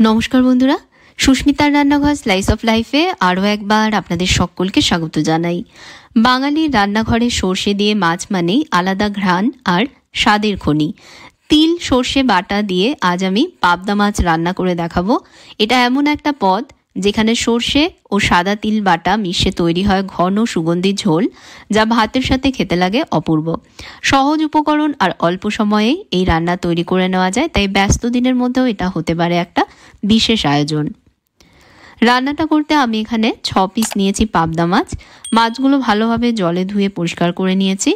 নমস্কার বন্ধুরা, সুস্মিতার রান্নাঘর স্লাইস অফ লাইফে আরও একবার আপনাদের সকলকে স্বাগত জানাই। বাঙালির রান্নাঘরে সর্ষে দিয়ে মাছ মানেই আলাদা ঘ্রাণ আর স্বাদের খনি। তিল সর্ষে বাটা দিয়ে আজ আমি পাবদা মাছ রান্না করে দেখাবো। এটা এমন একটা পদ যেখানে সর্ষে ও সাদা তিল বাটা মিশে তৈরি হয় ঘন সুগন্ধি ঝোল, যা ভাতের সাথে খেতে লাগে অপূর্ব। সহজ উপকরণ আর অল্প সময়ে এই রান্না তৈরি করে নেওয়া যায়, তাই ব্যস্ত দিনের মধ্যেও এটা হতে পারে একটা বিশেষ আয়োজন। রান্নাটা করতে আমি এখানে 6 পিস নিয়েছি পাবদা মাছ। মাছগুলো ভালোভাবে জলে ধুয়ে পরিষ্কার করে নিয়েছি।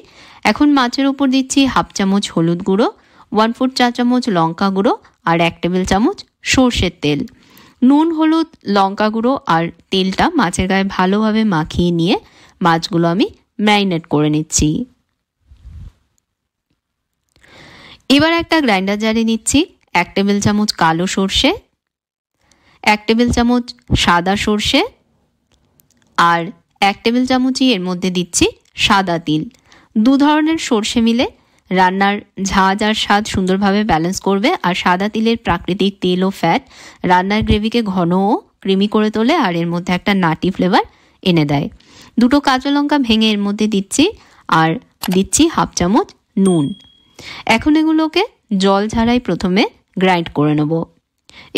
এখন মাছের উপর দিচ্ছি 1/2 চামচ হলুদ গুঁড়ো, 1/4 চা চামচ লঙ্কা গুঁড়ো আর 1 টেবিল চামচ সর্ষের তেল। নুন, হলুদ, লঙ্কা গুঁড়ো আর তেলটা মাছের গায়ে ভালোভাবে মাখিয়ে নিয়ে মাছগুলো আমি ম্যারিনেট করে নিচ্ছি। এবার একটা গ্রাইন্ডার জারে নিচ্ছি 1 টেবিল চামচ কালো সর্ষে, 1 টেবিল চামচ সাদা সর্ষে আর 1 টেবিল চামচই এর মধ্যে দিচ্ছি সাদা তিল। দু ধরনের সর্ষে মিলে রান্নার ঝাঁজ আর স্বাদ সুন্দরভাবে ব্যালেন্স করবে, আর সাদা তিলের প্রাকৃতিক তেল ও ফ্যাট রান্নার গ্রেভিকে ঘন ও ক্রিমি করে তোলে আর এর মধ্যে একটা নাটি ফ্লেভার এনে দেয়। 2টো কাঁচা লঙ্কা ভেঙে এর মধ্যে দিচ্ছি আর দিচ্ছি 1/2 চামচ নুন। এখন এগুলোকে জল ছাড়াই প্রথমে গ্রাইন্ড করে নেব।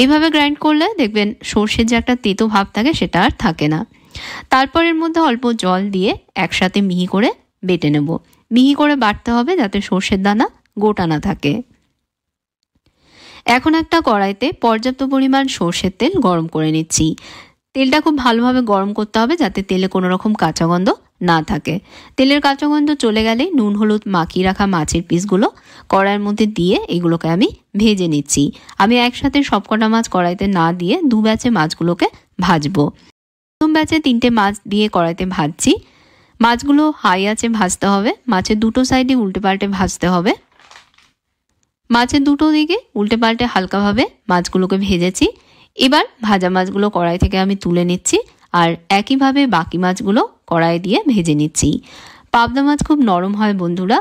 এইভাবে গ্রাইন্ড করলে দেখবেন সর্ষের যে একটা তেতো ভাব থাকে সেটা আর থাকে না। তারপর এর মধ্যে অল্প জল দিয়ে একসাথে মিহি করে বেটে নেব। মিহি করে বাটতে হবে যাতে সর্ষের দানা গোটা না থাকে। এখন একটা কড়াইতে পর্যাপ্ত পরিমাণ সর্ষের তেল গরম করে নিচ্ছি। তেলটা খুব ভালোভাবে গরম করতে হবে যাতে তেলে কোনো রকম কাঁচা গন্ধ না থাকে। তেলের কাঁচা গন্ধ চলে গেলে নুন হলুদ মাখিয়ে রাখা মাছের পিসগুলো কড়াইয়ের মধ্যে দিয়ে এগুলোকে আমি ভেজে নিচ্ছি। আমি একসাথে সবকটা মাছ কড়াইতে না দিয়ে 2 ব্যাচে মাছগুলোকে ভাজবো। প্রথম ব্যাচে 3টে মাছ দিয়ে কড়াইতে ভাজছি। মাছগুলো হাই আঁচে ভাজতে হবে। মাছের দুটো সাইডে উল্টে পাল্টে ভাজতে হবে। মাছের দুটো দিকে উল্টে পাল্টে হালকাভাবে মাছগুলোকে ভেজেছি। এবার ভাজা মাছগুলো কড়াই থেকে আমি তুলে নিচ্ছি আর একইভাবে বাকি মাছগুলো কড়াই দিয়ে ভেজে নিচ্ছি। পাবদা মাছ খুব নরম হয় বন্ধুরা,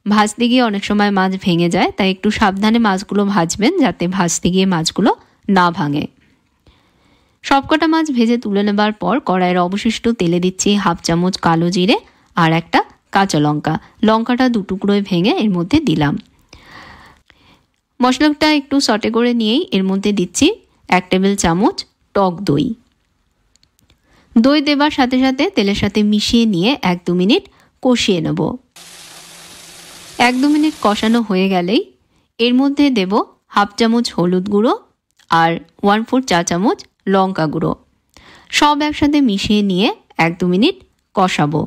ভাজতে গিয়ে অনেক সময় মাছ ভেঙে যায়, তাই একটু সাবধানে মাছগুলো ভাজবেন যাতে ভাজতে গিয়ে মাছগুলো না ভাঙে। সবকটা মাছ ভেজে তুলে নেবার পর কড়াইয়ের অবশিষ্ট তেলে দিচ্ছি 1/2 চামচ কালো জিরে আর একটা কাঁচা লঙ্কা। লঙ্কাটা 2 টুকরোয় ভেঙে এর মধ্যে দিলাম। মশলাটা একটু সটে করে নিয়েই এর মধ্যে দিচ্ছি 1 টেবিল চামচ টক দই। দই দেবার সাথে সাথে তেলের সাথে মিশিয়ে নিয়ে 1-2 মিনিট কষিয়ে নেব। 1-2 মিনিট কষানো হয়ে গেলেই এর মধ্যে দেব 1/2 চামচ হলুদ গুঁড়ো আর 1/4 চা চামচ লঙ্কা গুঁড়ো। সব একসাথে মিশিয়ে নিয়ে 1-2 মিনিট কষাবো।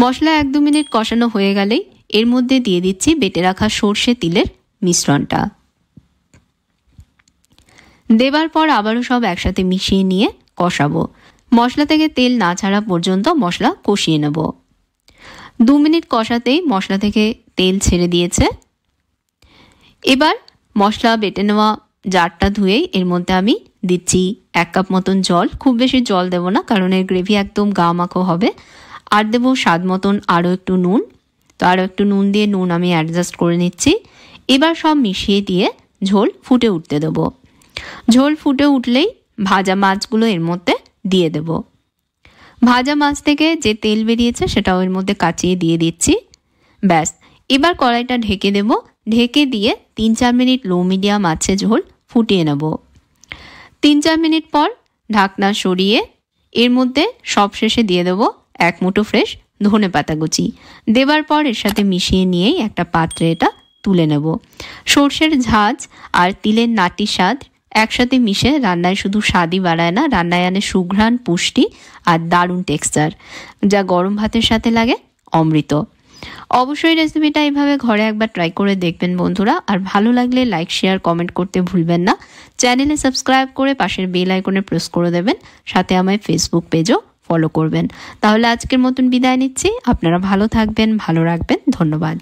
মশলা 1-2 মিনিট কষানো হয়ে গেলেই এর মধ্যে দিয়ে দিচ্ছি বেটে রাখা সর্ষে তিলের মিশ্রণটা। দেবার পর আবারও সব একসাথে মিশিয়ে নিয়ে কষাবো। মশলা থেকে তেল না ছাড়া পর্যন্ত মশলা কষিয়ে নেব। 2 মিনিট কষাতেই মশলা থেকে তেল ছেড়ে দিয়েছে। এবার মশলা বেটে নেওয়া জারটা ধুয়েই এর মধ্যে আমি দিচ্ছি 1 কাপ মতন জল। খুব বেশি জল দেব না, কারণ এর গ্রেভি একদম গা মাখো হবে। আর দেবো স্বাদ মতন আরও একটু নুন। তো আরও একটু নুন দিয়ে নুন আমি অ্যাডজাস্ট করে নিচ্ছি। এবার সব মিশিয়ে দিয়ে ঝোল ফুটে উঠতে দেবো। ঝোল ফুটে উঠলেই ভাজা মাছগুলো এর মধ্যে দিয়ে দেব। ভাজা মাছ থেকে যে তেল বেরিয়েছে সেটাও এর মধ্যে কাচিয়ে দিয়ে দিচ্ছি। ব্যাস, এবার কড়াইটা ঢেকে দেব। ঢেকে দিয়ে 3-4 মিনিট লো মিডিয়াম আঁচে ঝোল ফুটিয়ে নেব। 3-4 মিনিট পর ঢাকনা সরিয়ে এর মধ্যে সবশেষে দিয়ে দেব 1 মুঠো ফ্রেশ ধনেপাতা কুচি। দেবার পর এর সাথে মিশিয়ে নিয়েই একটা পাত্রে এটা তুলে নেব। সর্ষের ঝাঁজ আর তিলের নাটি স্বাদ একসাথে মিশে রান্নায় শুধু স্বাদই বাড়ায় না, রান্নায় আনে সুঘ্রাণ, পুষ্টি আর দারুণ টেক্সচার, যা গরম ভাতের সাথে লাগে অমৃত। অবশ্যই রেসিপিটা এইভাবে ঘরে একবার ট্রাই করে দেখবেন বন্ধুরা। আর ভালো লাগলে লাইক, শেয়ার, কমেন্ট করতে ভুলবেন না। চ্যানেলে সাবস্ক্রাইব করে পাশের বেল আইকনে প্রেস করে দেবেন। সাথে আমায় ফেসবুক পেজও ফলো করবেন। তাহলে আজকের মতন বিদায় নিচ্ছি। আপনারা ভালো থাকবেন, ভালো রাখবেন। ধন্যবাদ।